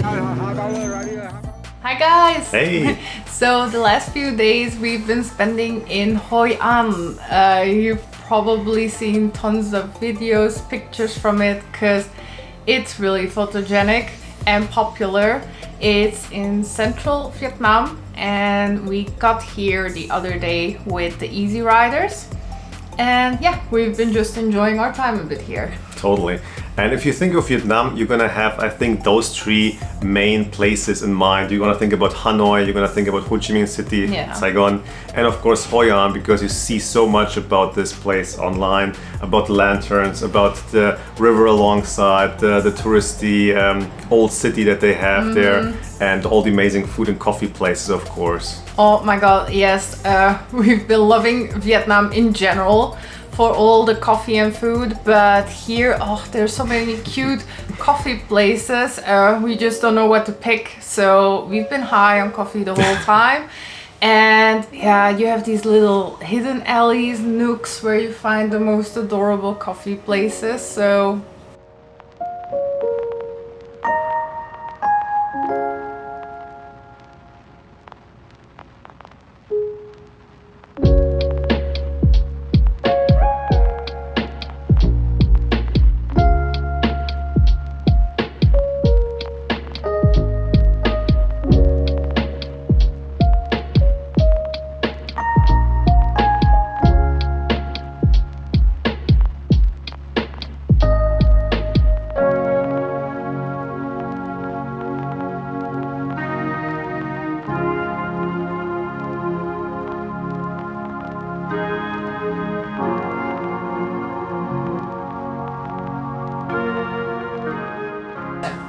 Hi guys! Hey! So the last few days we've been spending in Hoi An. You've probably seen tons of videos, pictures from it because it's really photogenic and popular. It's in central Vietnam and we got here the other day with the Easy Riders. And yeah, we've been just enjoying our time a bit here. Totally. And if you think of Vietnam, you're gonna have, I think, those three main places in mind. You're gonna think about Hanoi, you're gonna think about Ho Chi Minh City, Saigon, and of course Hoi An, because you see so much about this place online, about the lanterns, about the river alongside, the touristy old city that they have there, and all the amazing food and coffee places, of course. Oh my god, yes. We've been loving Vietnam in general for all the coffee and food, but here, oh, there's so many cute coffee places. We just don't know what to pick, so we've been high on coffee the whole time. And yeah, you have these little hidden alleys, nooks where you find the most adorable coffee places. So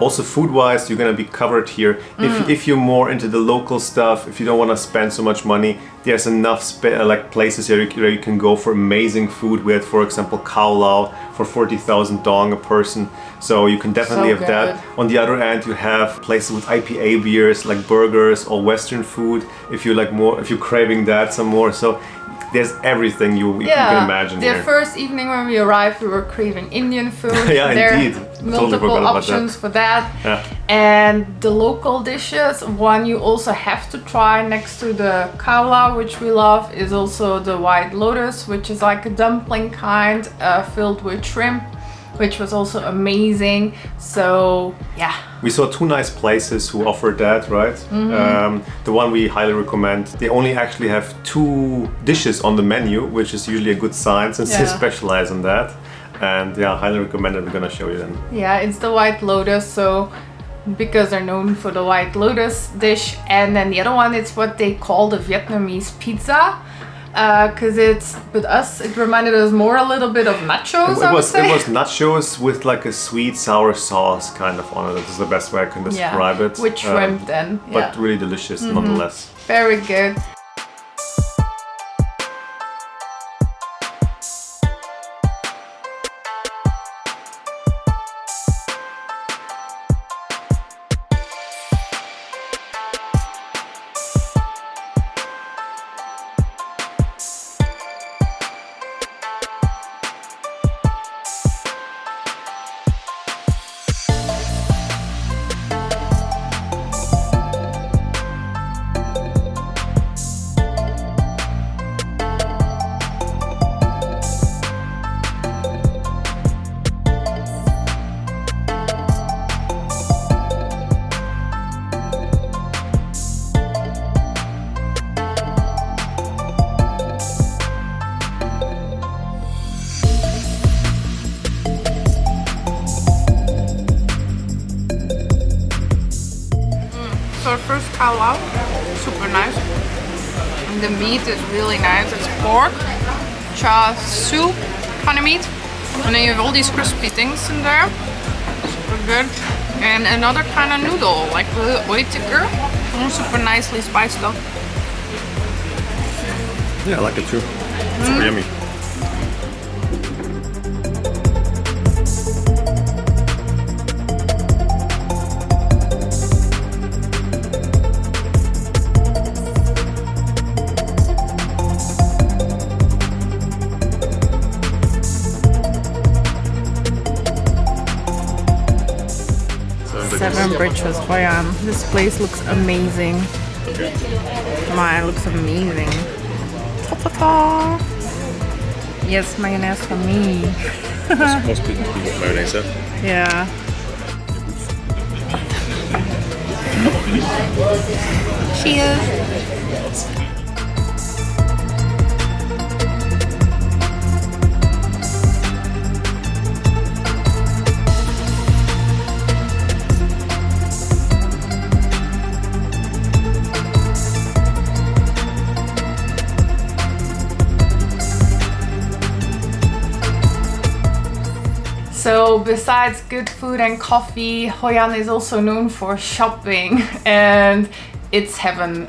Also food-wise, you're gonna be covered here. If you're more into the local stuff, if you don't want to spend so much money, there's enough like places where you can go for amazing food. We had, for example, Khao Lao for 40,000 dong a person. So you can definitely have that. On the other end, you have places with IPA beers, like burgers or Western food. If you like more, if you're craving that some more. So there's everything you can imagine here. The first evening when we arrived, we were craving Indian food. Yeah, there indeed. Multiple options for that. Yeah. And the local dishes, one you also have to try next to the Khao Lao, which we love, is also the White Lotus, which is like a dumpling kind filled with shrimp, which was also amazing. So yeah. We saw two nice places who offered that, right? The one we highly recommend. They only actually have two dishes on the menu, which is usually a good sign since they specialize in that. And yeah, highly recommend it. We're gonna show you then. Yeah, it's the White Lotus, so because they're known for the White Lotus dish. And then the other one, it's what they call the Vietnamese pizza. Because with us, it reminded us more a little bit of nachos, I would say. It was nachos with like a sweet sour sauce kind of on it. That is the best way I can describe it. With shrimp then. But really delicious nonetheless. Very good. So our first Khao Lao, super nice. And the meat is really nice. It's pork, cha soup kind of meat. And then you have all these crispy things in there. Super good. And another kind of noodle, like the oi ticker. Super nicely spiced up. Yeah, I like it too. Super yummy. 7 bridges, Hoi An. This place looks amazing. Come on, it looks amazing. Ta-ta-ta! Yes, mayonnaise for me. Most people eat mayonnaise. Yeah. Cheers! So besides good food and coffee, Hoi An is also known for shopping, and it's heaven.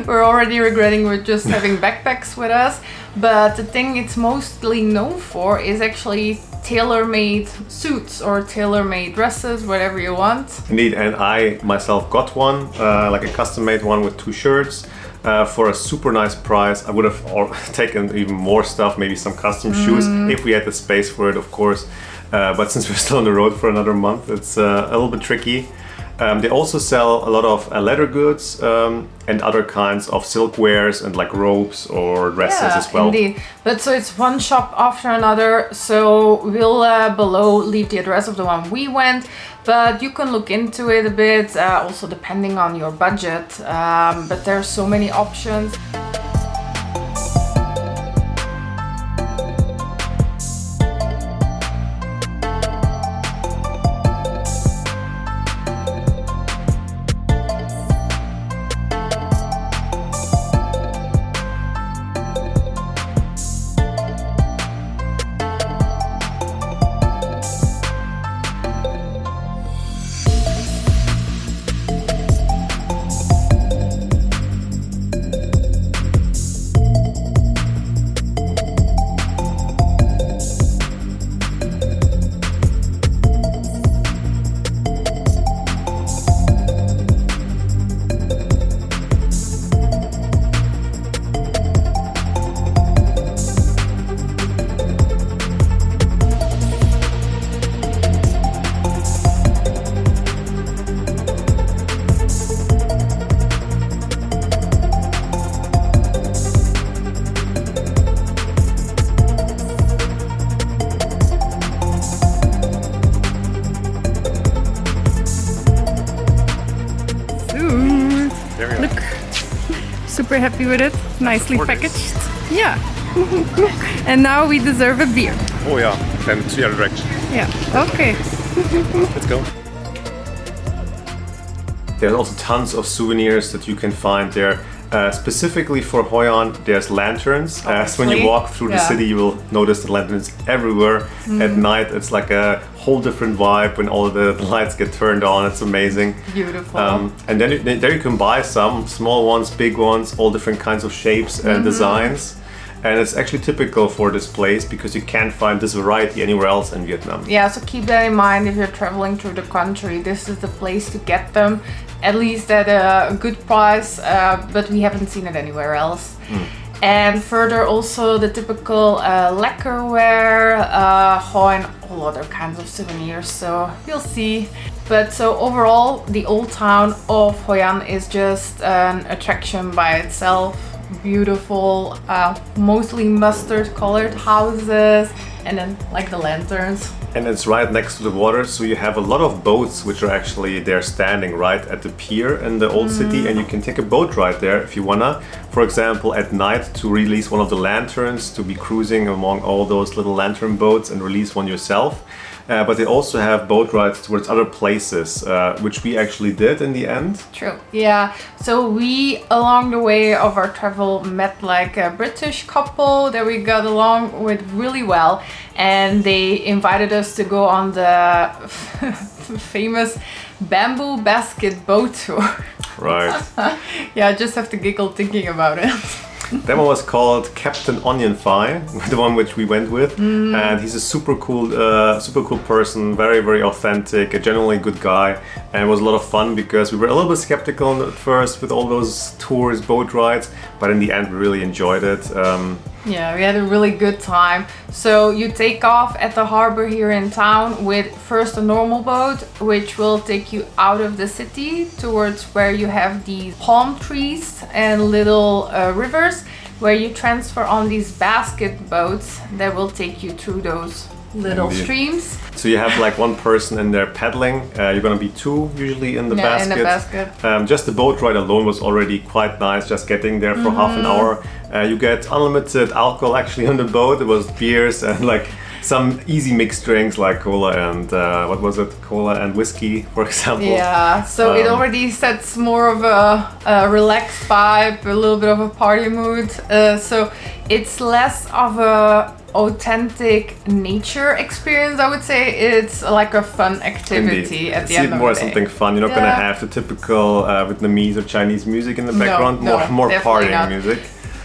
We're already regretting we're just having backpacks with us, but the thing it's mostly known for is actually tailor-made suits or tailor-made dresses, whatever you want. Indeed, and I myself got one, like a custom-made one with 2 shirts. For a super nice price. I would have taken even more stuff, maybe some custom shoes, if we had the space for it, of course. But since we're still on the road for another month, it's a little bit tricky. They also sell a lot of leather goods and other kinds of silkwares and like robes or dresses as well. Indeed. But so it's one shop after another. So we'll below leave the address of the one we went, but you can look into it a bit, also depending on your budget. But there's so many options. Super happy with it, nicely packaged. Yeah. And now we deserve a beer. Oh yeah, then to the other direction. Yeah, okay. Let's go. There's also tons of souvenirs that you can find there. Specifically for Hoi An, there's lanterns. So when you walk through the city, you will notice the lanterns everywhere. At night, it's like a whole different vibe when all the lights get turned on. It's amazing. Beautiful. And then there you can buy some small ones, big ones, all different kinds of shapes and designs. And it's actually typical for this place because you can't find this variety anywhere else in Vietnam. Yeah, so keep that in mind if you're traveling through the country. This is the place to get them, at least at a good price, but we haven't seen it anywhere else. And further also the typical lacquerware, and all other kinds of souvenirs, so you'll see. But so overall, the old town of Hoi An is just an attraction by itself. Beautiful, mostly mustard colored houses, and then like the lanterns. And it's right next to the water, so you have a lot of boats which are actually there standing right at the pier in the old city, and you can take a boat ride there if you wanna. For example, at night to release one of the lanterns, to be cruising among all those little lantern boats and release one yourself. But they also have boat rides towards other places, which we actually did in the end. True, yeah. So we, along the way of our travel, met like a British couple that we got along with really well. And they invited us to go on the famous bamboo basket boat tour. Right. Yeah, I just have to giggle thinking about it. That one was called Captain Onion Thigh, the one which we went with, and he's a super cool person, very, very authentic, a genuinely good guy, and it was a lot of fun because we were a little bit skeptical at first with all those tours, boat rides, but in the end we really enjoyed it. Yeah, we had a really good time. So you take off at the harbor here in town with first a normal boat, which will take you out of the city towards where you have these palm trees and little rivers, where you transfer on these basket boats that will take you through those little streams. So you have like one person in there paddling. You're gonna be two usually in the basket. In a basket. Just the boat ride alone was already quite nice. Just getting there for half an hour. You get unlimited alcohol actually on the boat. It was beers and like some easy mixed drinks like cola and what was it? Cola and whiskey, for example. Yeah. So it already sets more of a relaxed vibe, a little bit of a party mood. So it's less of a authentic nature experience, I would say. It's like a fun activity. Indeed. At the See end it of more the as day. something fun. You're not gonna have the typical Vietnamese or Chinese music in the background. More definitely partying not. music.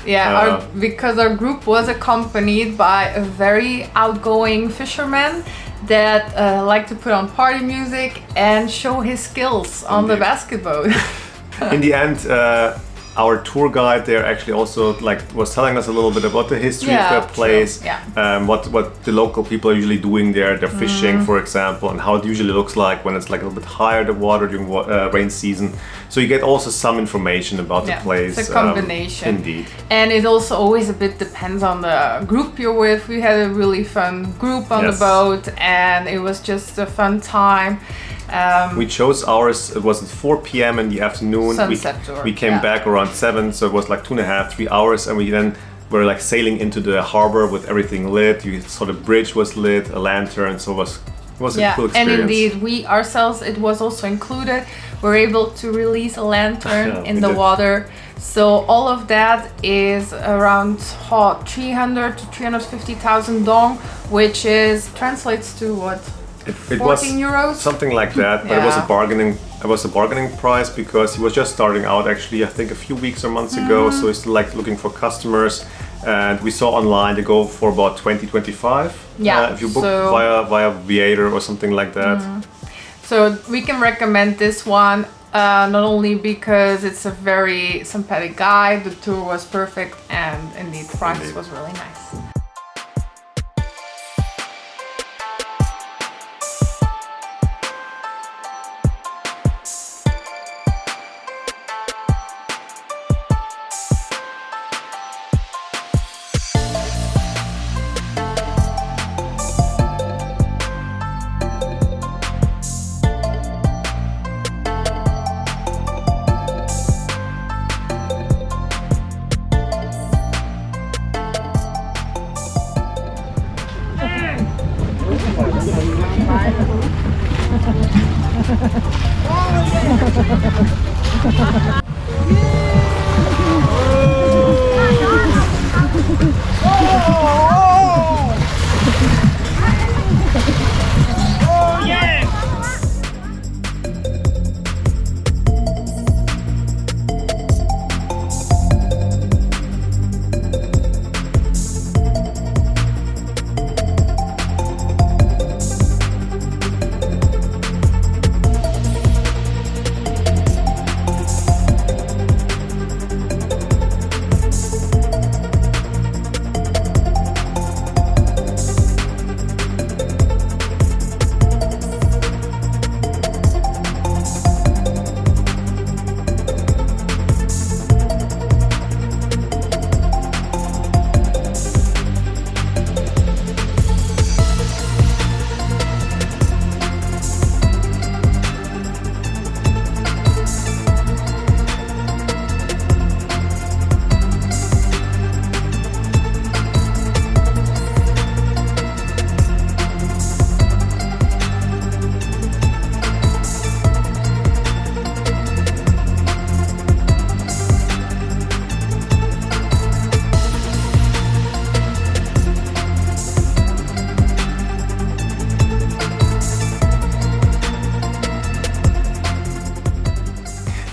Yeah, because our group was accompanied by a very outgoing fisherman that liked to put on party music and show his skills on the basket boat. In the end, our tour guide there actually also like was telling us a little bit about the history of that place, what the local people are usually doing there. They're fishing, for example, and how it usually looks like when it's like a little bit higher the water during rain season. So you get also some information about the place. It's a combination. Indeed. And it also always a bit depends on the group you're with. We had a really fun group on the boat, and it was just a fun time. We chose ours, it was at 4 p.m. in the afternoon. Sunset tour. We came back around 7, so it was like 2.5, 3 hours, and we then were like sailing into the harbor with everything lit. You saw the bridge was lit, a lantern, so it was a cool experience. And indeed, we ourselves, it was also included. We're able to release a lantern in the water. So all of that is around 300 to 350,000 dong, which translates to what? It 14 was euros? something like that, but it was a bargaining price because he was just starting out actually, I think a few weeks or months ago, so he's like looking for customers, and we saw online they go for about 20-25 if you book via Viator or something like that. So we can recommend this one, not only because it's a very sympathetic guy, the tour was perfect, and indeed the price was really nice.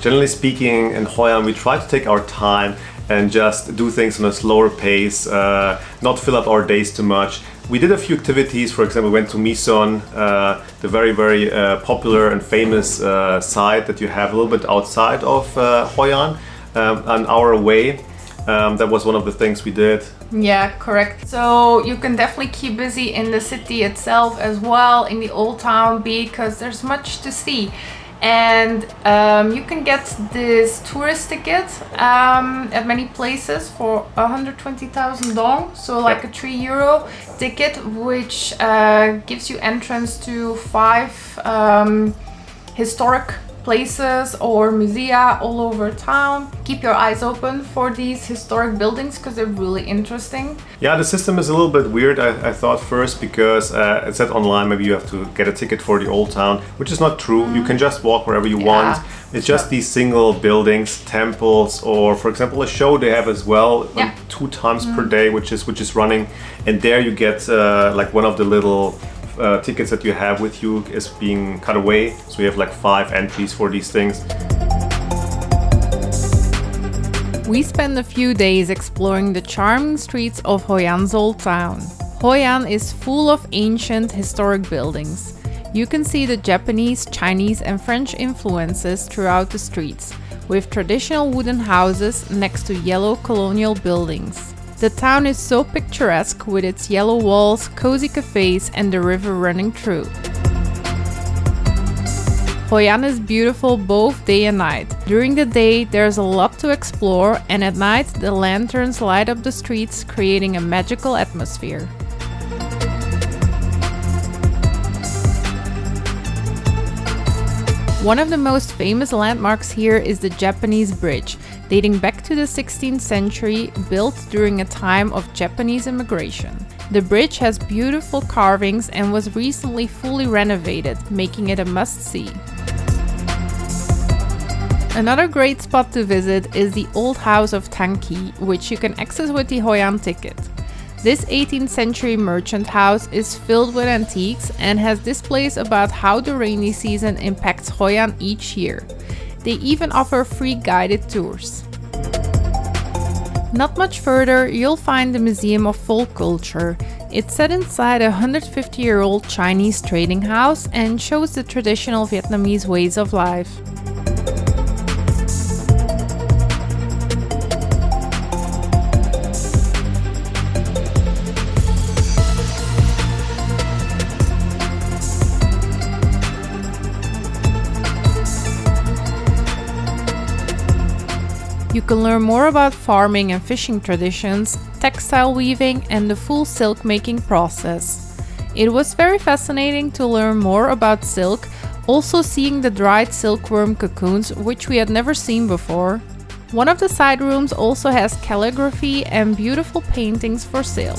Generally speaking, in Hoi An, we try to take our time and just do things on a slower pace, not fill up our days too much. We did a few activities. For example, we went to Mison, the very, very popular and famous site that you have a little bit outside of Hoi An, an hour away. That was one of the things we did. Yeah, correct. So you can definitely keep busy in the city itself as well, in the old town, because there's much to see. And you can get this tourist ticket at many places for 120,000 dong, so like a €3 ticket, which gives you entrance to 5 historic places or musea all over town. Keep your eyes open for these historic buildings because they're really interesting. Yeah, the system is a little bit weird, I thought first, because it said online maybe you have to get a ticket for the old town, which is not true. You can just walk wherever you want. It's just these single buildings, temples, or for example a show they have as well, 2 times per day, which is running, and there you get like one of the little tickets that you have with you is being cut away, so you have like 5 entries for these things. We spent a few days exploring the charming streets of Hoi An's old town. Hoi An is full of ancient historic buildings. You can see the Japanese, Chinese and French influences throughout the streets, with traditional wooden houses next to yellow colonial buildings. The town is so picturesque with its yellow walls, cozy cafes and the river running through. Hoi An is beautiful both day and night. During the day there's a lot to explore, and at night the lanterns light up the streets, creating a magical atmosphere. One of the most famous landmarks here is the Japanese Bridge, dating back to the 16th century, built during a time of Japanese immigration. The bridge has beautiful carvings and was recently fully renovated, making it a must-see. Another great spot to visit is the Old House of Tanki, which you can access with the Hoi An ticket. This 18th century merchant house is filled with antiques and has displays about how the rainy season impacts Hoi An each year. They even offer free guided tours. Not much further, you'll find the Museum of Folk Culture. It's set inside a 150-year-old Chinese trading house and shows the traditional Vietnamese ways of life. You can learn more about farming and fishing traditions, textile weaving, and the full silk making process. It was very fascinating to learn more about silk, also seeing the dried silkworm cocoons, which we had never seen before. One of the side rooms also has calligraphy and beautiful paintings for sale.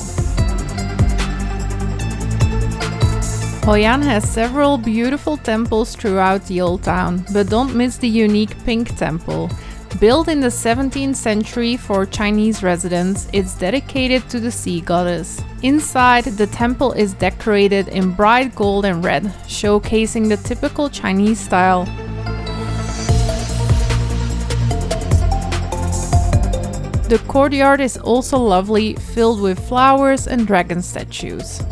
Hoi An has several beautiful temples throughout the old town, but don't miss the unique Pink Temple. Built in the 17th century for Chinese residents, it's dedicated to the sea goddess. Inside, the temple is decorated in bright gold and red, showcasing the typical Chinese style. The courtyard is also lovely, filled with flowers and dragon statues.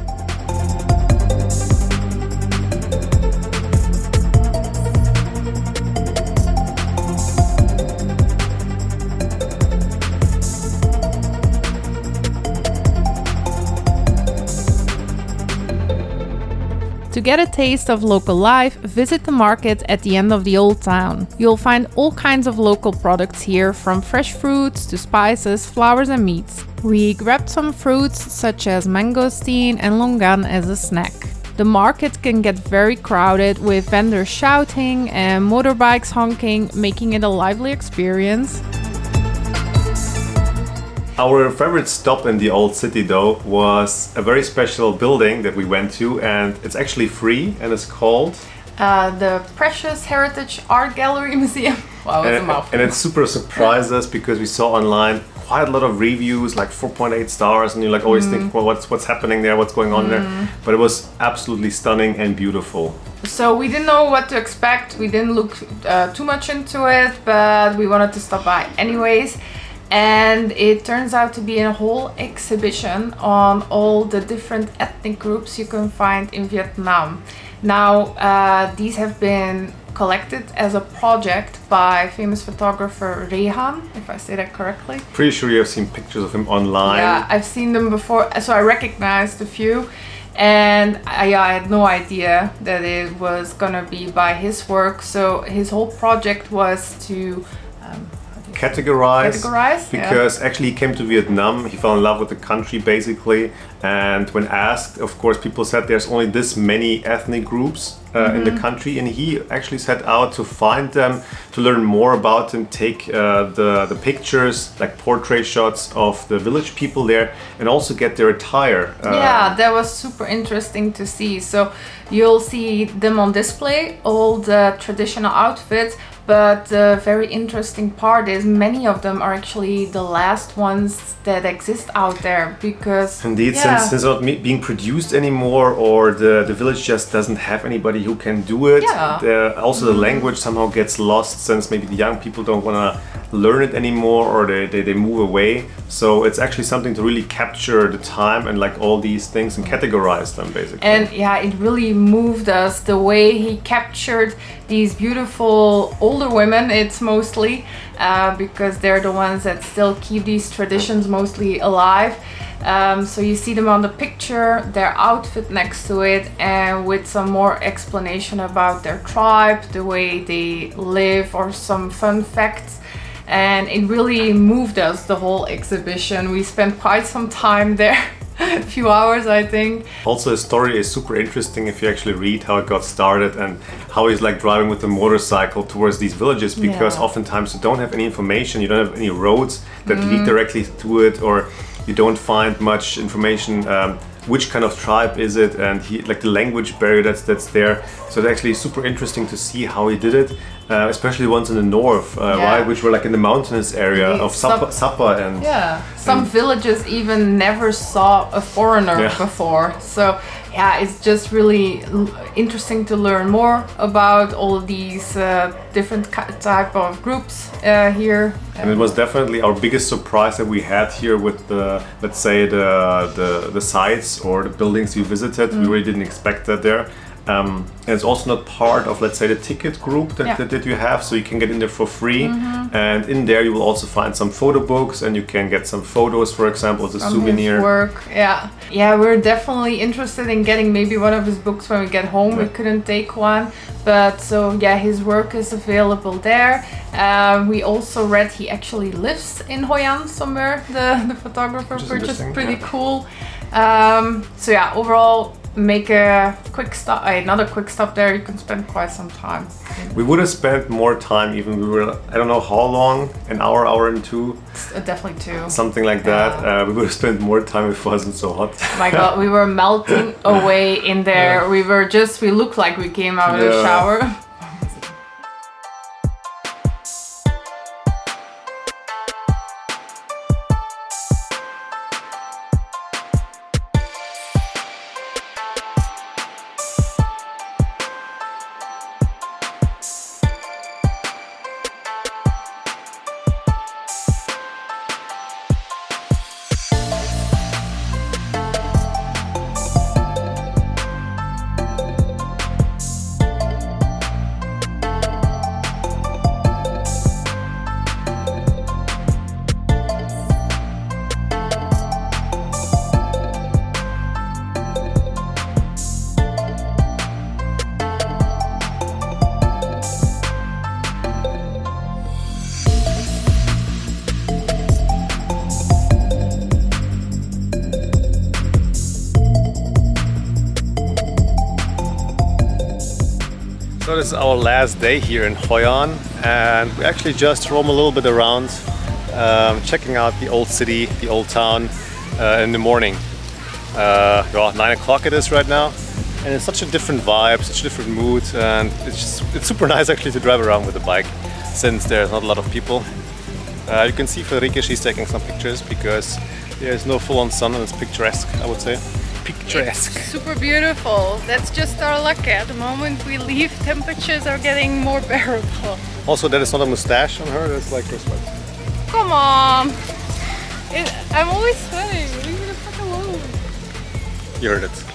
To get a taste of local life, visit the market at the end of the old town. You'll find all kinds of local products here, from fresh fruits to spices, flowers and meats. We grabbed some fruits such as mangosteen and longan as a snack. The market can get very crowded, with vendors shouting and motorbikes honking, making it a lively experience. Our favorite stop in the old city though was a very special building that we went to, and it's actually free, and it's called the Precious Heritage Art Gallery Museum. Wow, it's a mouthful. And it super surprised us because we saw online quite a lot of reviews, like 4.8 stars, and you're like always thinking, well, what's happening there, what's going on there? But it was absolutely stunning and beautiful. So we didn't know what to expect. We didn't look too much into it, but we wanted to stop by anyways. And it turns out to be a whole exhibition on all the different ethnic groups you can find in Vietnam. Now, these have been collected as a project by famous photographer Hoi An, if I say that correctly. Pretty sure you have seen pictures of him online. Yeah, I've seen them before, so I recognized a few. And I had no idea that it was gonna be by his work. So his whole project was to categorize because yeah. actually he came to Vietnam, he fell in love with the country basically, and when asked, of course, people said there's only this many ethnic groups in the country, and he actually set out to find them, to learn more about them, take the pictures, like portrait shots of the village people there, and also get their attire. Yeah, that was super interesting to see. So you'll see them on display, all the traditional outfits. But the very interesting part is many of them are actually the last ones that exist out there, because indeed, since it's not being produced anymore, or the village just doesn't have anybody who can do it. Also the language somehow gets lost, since maybe the young people don't want to learn it anymore, or they move away. So it's actually something to really capture the time and like all these things and categorize them basically. And yeah, it really moved us the way he captured these beautiful older women. It's mostly because they're the ones that still keep these traditions mostly alive. So you see them on the picture, their outfit next to it, and with some more explanation about their tribe, the way they live, or some fun facts. And it really moved us, the whole exhibition. We spent quite some time there. A few hours, I think. Also, his story is super interesting if you actually read how it got started and how he's like driving with a motorcycle towards these villages, because oftentimes you don't have any information, you don't have any roads that lead directly to it, or you don't find much information. Which kind of tribe is it, and he like the language barrier that's there. So it's actually super interesting to see how he did it, especially ones in the north, right, which were like in the mountainous area of Sapa and some villages even never saw a foreigner before. So yeah, it's just really interesting to learn more about all of these different type of groups here. And it was definitely our biggest surprise that we had here with the, let's say, the sites or the buildings we visited. We really didn't expect that there. And it's also not part of, let's say, the ticket group that you have, so you can get in there for free. And in there you will also find some photo books, and you can get some photos, for example, as a souvenir. His work, yeah, we're definitely interested in getting maybe one of his books when we get home. We couldn't take one, but so yeah, his work is available there. We also read he actually lives in Hoi An somewhere, the photographer, which is pretty cool. So yeah, overall, make a quick stop, another quick stop there. You can spend quite some time. We would have spent more time, even we were, I don't know how long, an hour, hour and two. Definitely two. Something like that. We would have spent more time if it wasn't so hot. My God, we were melting away in there. We looked like we came out of the shower. So this is our last day here in Hoi An, and we actually just roam a little bit around, checking out the old city, the old town in the morning. 9 o'clock it is right now, and it's such a different vibe, such a different mood, and it's super nice actually to drive around with a bike, since there's not a lot of people. You can see Federica, she's taking some pictures because there's no full-on sun and it's picturesque, I would say. Picturesque. It's super beautiful. That's just our luck. At the moment we leave, temperatures are getting more bearable. Also, that is not a mustache on her, that's like her sweat. Come on! I'm always sweating. Leave me the fuck alone. You heard it.